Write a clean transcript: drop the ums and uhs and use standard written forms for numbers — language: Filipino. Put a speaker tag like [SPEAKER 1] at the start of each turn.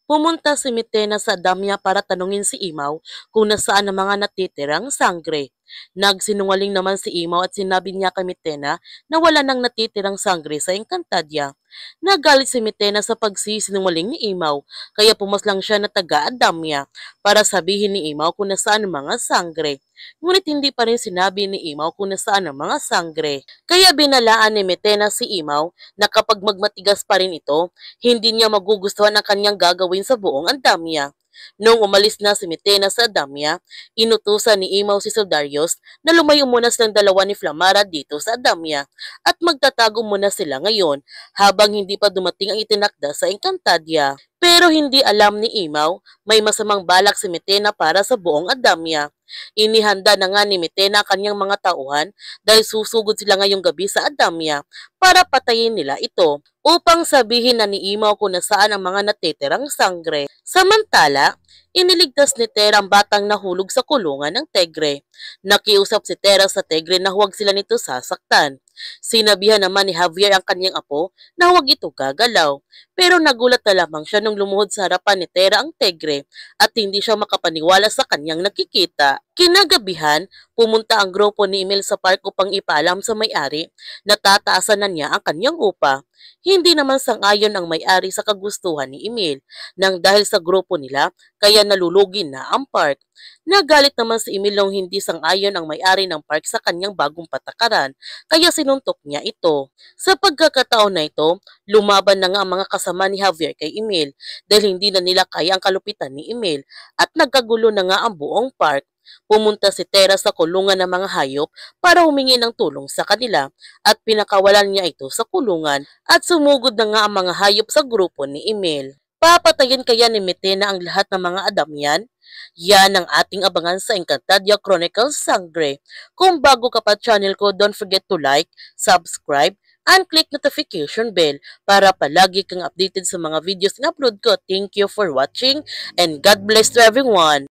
[SPEAKER 1] Pumunta si Mitena sa damya para tanungin si Imaw kung nasaan ang mga natitirang sangre. Nagsinungaling naman si Imaw at sinabi niya kay Mitena na wala nang natitirang sangre sa Encantadia. Nagalit si Mitena sa pagsisinungaling ni Imaw, kaya pumaslang siya na taga-Adamya para sabihin ni Imaw kung nasaan ang mga sangre. Ngunit hindi pa rin sinabi ni Imaw kung nasaan ang mga sangre. Kaya binalaan ni Mitena si Imaw na kapag magmatigas pa rin ito, hindi niya magugustuhan ang kanyang gagawin sa buong Andamya. Noong umalis na si Mitena sa Adamya, inutusan ni Imaw si Sildarius na lumayo muna silang dalawa ni Flamara dito sa Adamya at magtatago muna sila ngayon habang hindi pa dumating ang itinakda sa Encantadia. Pero hindi alam ni Imaw, may masamang balak si Mitena para sa buong Adamya. Inihanda na nga ni Mitena kanyang mga tauhan dahil susugod sila ngayong gabi sa Adamya para patayin nila ito upang sabihin na ni Imaw kung nasaan ang mga natitirang sangre. Samantala, iniligtas ni Tera ang batang nahulog sa kulungan ng Tegre. Nakiusap si Tera sa Tegre na huwag sila nito sasaktan. Sinabihan naman ni Javier ang kanyang apo na huwag ito gagalaw. Pero nagulat na lamang siya nung lumuhod sa harapan ni Tera ang Tegre at hindi siya makapaniwala sa kanyang nakikita. Kinagabihan, pumunta ang grupo ni Emil sa park upang ipaalam sa may-ari na tataasan na niya ang kanyang upa. Hindi naman sang-ayon ang may-ari sa kagustuhan ni Emil nang dahil sa grupo nila kaya nalulugi na ang park. Nagalit naman si Emil nung hindi sang-ayon ang may-ari ng park sa kanyang bagong patakaran kaya sinuntok niya ito. Sa pagkakataon na ito, lumaban na nga ang mga kasama ni Javier kay Emil dahil hindi na nila kaya ang kalupitan ni Emil at nagkagulo na nga ang buong park. Pumunta si Tera sa kulungan ng mga hayop para humingi ng tulong sa kanila at pinakawalan niya ito sa kulungan at sumugod na nga ang mga hayop sa grupo ni Emil. Papatayin kaya ni Mitena ang lahat ng mga Adamyan? Yan ang ating abangan sa Encantadia Chronicles Sangre. Kung bago ka pa channel ko, don't forget to like, subscribe, and click notification bell para palagi kang updated sa mga videos na upload ko. Thank you for watching and God bless to everyone!